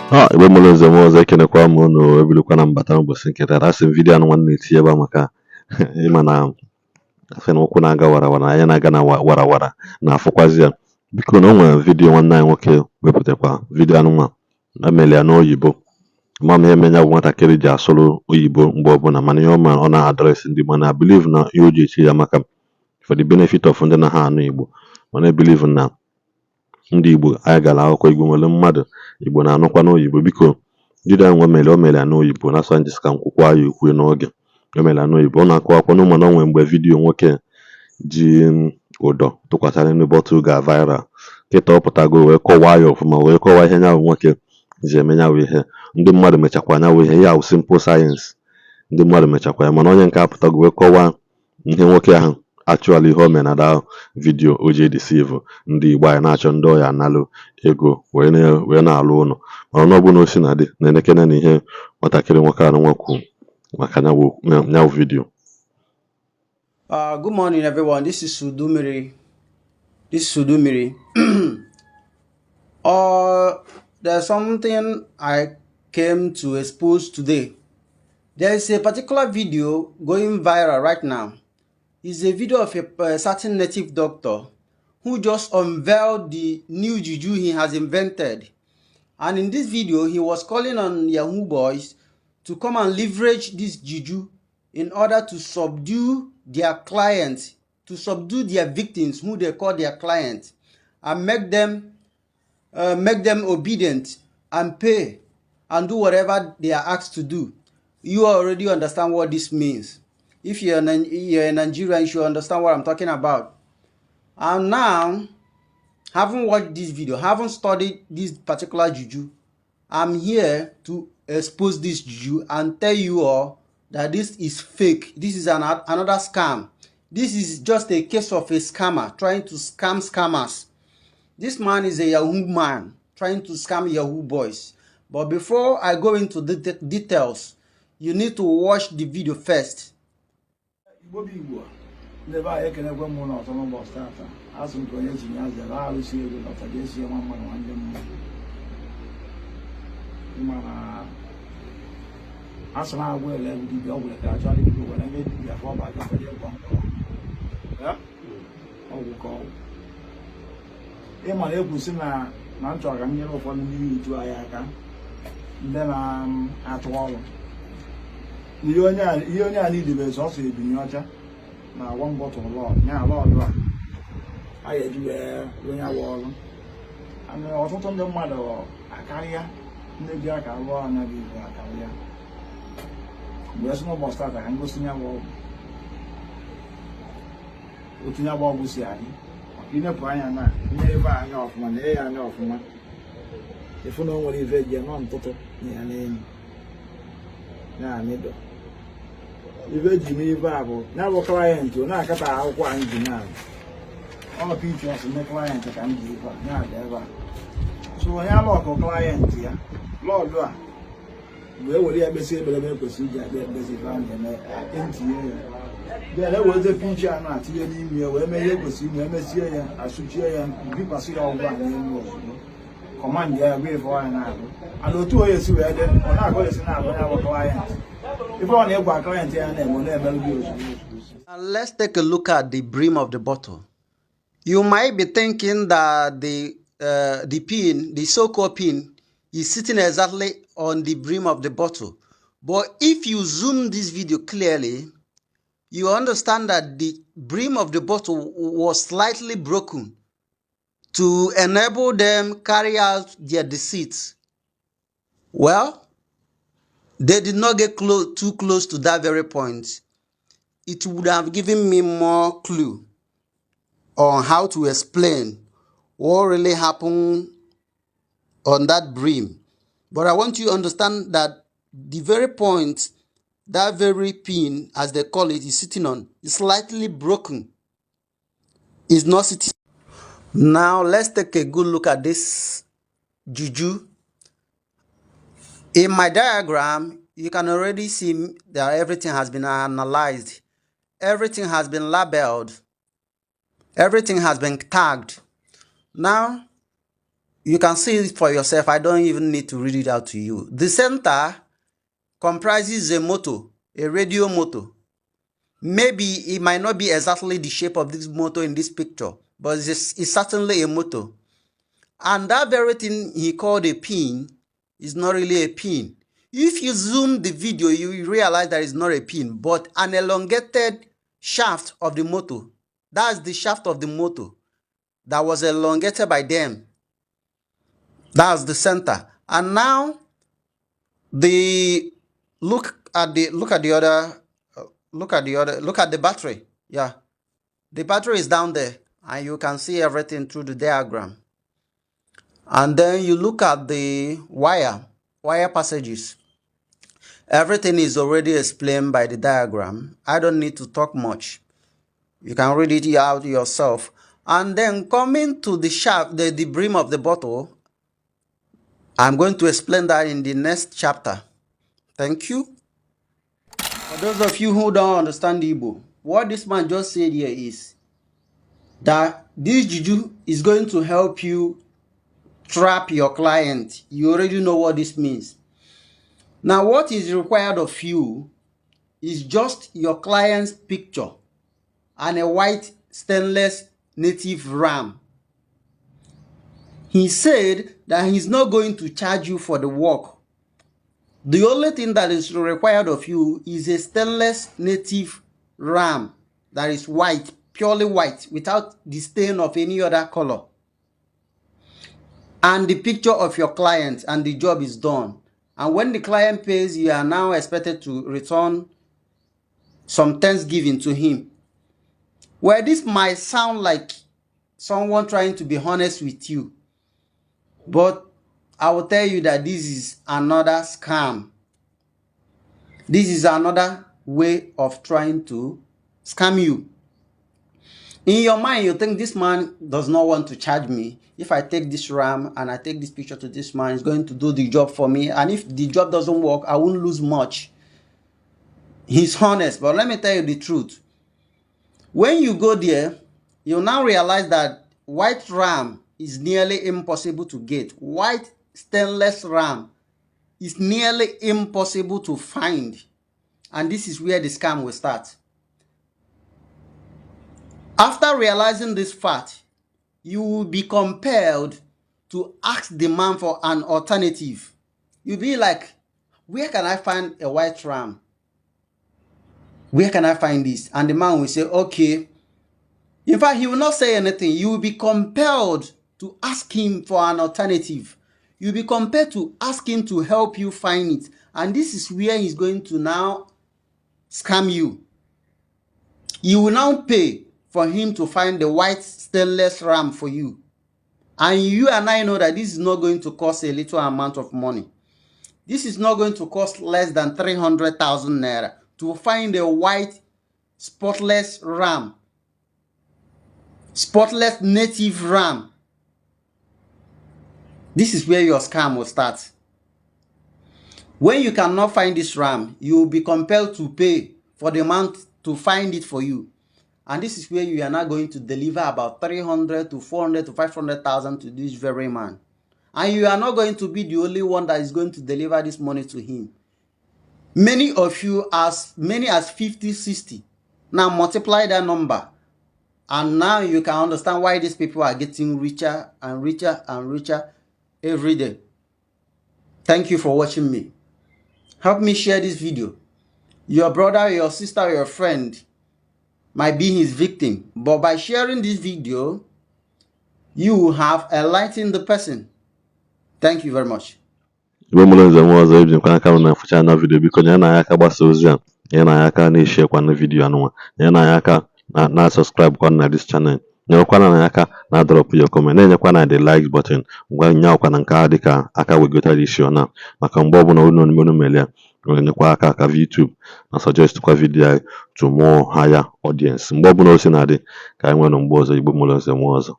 Igbe mụrụ nze m ọzọ ekenekwa m unu ebilukwa na mbata n'ụbọchị nke taa. Asị m vidiyo anụ nwanne etinye ebe a maka ịma na asị na ụkwụ na-aga warawara, anya na-aga na warawara na-afụkwazi ya. Biko na o nwere vidiyo nwanne anyị nwoke wepụtakwa vidiyo anụnwa emeli ya n'oyibo. Ma m ihe menya bụ nwatakịrị ji asụrụ oyibo mgbe ọbụla, mana ihe ọ na-adresị ndị Igbo, na believe na ihe o ji echi ya maka for the benefit of ndị na ha anụ Igbo, mana believe na ndị Igbo anyị gara akwụkwọ Igbo nwere mmadụ Igbo na-anụkwa n'oyibo. Biko vidiyo ahụ o mere ya n'oyibo, na-asụ anyị ka m kwụkwa ya ukwu n'oge o mere ya n'oyibo. Ọ na-akọwakwa na ụmụ na onwe mgbe vidiyo nwoke ji ụdọ tụkwasịrị ndị bọtụl ga viral, kịta ọ pụtago wee kọwaa ya ọfụma, wee kọwaa ihe nyawụ nwoke ji eme nyawụ ihe. Ndị mmadụ mechakwa nyawụ ihe ya wụ simple sayensị, ndị mmadụ mechakwa ya, mana onye nke apụtago wee kọwaa ihe nwoke ahụ actually ihe o mere na da vidiyo o ji edisivu ndị Igbo anyị na-achọ ndị ọya analụ ego wee na-alụ ụlọ. Mana ọ bụ na o si na dị na-enekene na ihe nwatakịrị nwoke ahụ nwekwu maka nyawụ vidiyo. Good morning, everyone. This is Sudumiri. There's something I came to expose today. There is a particular video going viral right now. It's a video of a certain native doctor who just unveiled the new juju he has invented. And in this video, he was calling on Yahoo boys to come and leverage this juju in order to subdue their clients, to subdue their victims, who they call their clients, and make them obedient and pay and do whatever they are asked to do. You already understand what this means. If you're a Nigerian, you should understand what I'm talking about. And now, having watched this video, having studied this particular juju, I'm here to expose this juju and tell you all that this is fake. This is another scam. This is just a case of a scammer trying to scam scammers. This man is a Yahoo man trying to scam Yahoo boys. But before I go into the details, you need to watch the video first. Asana agwu ele Dibia ogwule ka acha Dibia wala me Dibia for ba ka fele kwa ya ogwu ko e ma le gusi na ncho ga nyere ụfọdụ ndị yutu aya aka ndị na atụ ọrụ ihe onye a niile so so ebinye ọcha na one bottle law nya law do a ya ju onye awa ọrụ ana ọtụtụ ndị mmadụ akarịa ndị bi aka lụọ anya bi akarịa. Yes, no more start. I can go see your wall. Looking at what we see. You know, Brian, never I know of money, I know of money. If you know what you read, you're not total. Yeah, name. Nah, middle. You read Jimmy Bible. Now, a client, you're not cut out one now. All pictures and the client that can give up. Now, ever. So I have a client here. Lord, where would I be able to procedure that busy found in there was a picture not here where may go see Messia, I should share and be passing all one command their way for an hour. I know 2 years we had when I go to our client. If only a client and will never use. Let's take a look at the brim of the bottle. You might be thinking that the pin, the so-called pin, is sitting exactly on the brim of the bottle. But if you zoom this video clearly, you understand that the brim of the bottle was slightly broken to enable them carry out their deceit. Well, they did not get too close to that very point. It would have given me more clue on how to explain what really happened on that brim. But I want you to understand that the very point, that very pin, as they call it, is sitting on, is slightly broken. It's not sitting. Now let's take a good look at this juju. In my diagram, you can already see that everything has been analyzed. Everything has been labeled. Everything has been tagged. Now, You can see it for yourself. I don't even need to read it out to you. The center comprises a motor, a radio motor. Maybe it might not be exactly the shape of this motor in this picture, but it's certainly a motor. And that very thing he called a pin is not really a pin. If you zoom the video, you realize that it's not a pin, but an elongated shaft of the motor. That's the shaft of the motor that was elongated by them. That's the center. And now look at the battery. Yeah, the battery is down there, and you can see everything through the diagram. And then you look at the wire passages. Everything is already explained by the diagram. I don't need to talk much. You can read it out yourself. And then coming to the shaft, the brim of the bottle, I'm going to explain that in the next chapter. Thank you. For those of you who don't understand Igbo, what this man just said here is that this Juju is going to help you trap your client. You already know what this means. Now, what is required of you is just your client's picture and a white stainless native ram. He said that he's not going to charge you for the work. The only thing that is required of you is a stainless native ram that is white, purely white, without the stain of any other color. And the picture of your client, and the job is done. And when the client pays, you are now expected to return some thanksgiving to him. Well, this might sound like someone trying to be honest with you, but I will tell you that this is another scam. This is another way of trying to scam you. In your mind, you think this man does not want to charge me. If I take this ram and I take this picture to this man, he's going to do the job for me. And if the job doesn't work, I won't lose much. He's honest, but let me tell you the truth. When you go there, you'll now realize that white ram is nearly impossible to get. White stainless ram is nearly impossible to find. And this is where the scam will start. After realizing this fact, you will be compelled to ask the man for an alternative. You'll be like, where can I find a white ram? Where can I find this? And the man will say, okay. In fact, he will not say anything. You will be compelled to ask him for an alternative. You'll be compelled to ask him to help you find it. And this is where he's going to now scam you. You will now pay for him to find the white stainless ram for you. And you and I know that this is not going to cost a little amount of money. This is not going to cost less than 300,000 naira to find a white spotless ram. Spotless native ram. This is where your scam will start. When you cannot find this ram, you will be compelled to pay for the man to find it for you. And this is where you are now going to deliver about 300 to 400 to 500,000 to this very man. And you are not going to be the only one that is going to deliver this money to him. Many of you, as many as 50, 60. Now multiply that number. And now you can understand why these people are getting richer and richer and richer every day. Thank you for watching me. Help me share this video. Your brother, your sister, your friend might be his victim. But by sharing this video, you have enlightened the person. Thank you very much. Igbo mụrụ nze nwa ọzọ ejikwa aka m na-afụcha na vidio, biko nyere anyị aka gbasa ozi a, nyere anyị aka na-eshare kwa na vidio anụnwa, nyere anyị aka na subscribe kwa na this channel, nyerekwana anyị aka na drop your comment, na-enyekwana the like button, ngwa nyakwa na nke a dịka aka wegotara isi ọna, maka mgbe ọbụla unu melia nyekwa aka YouTube na suggest kwa video to more higher audience. Mgbe ọbụla o si na-adị ka anyị nwere mgbe ọzọ. Igbo mụrụ nze nwa ọzọ.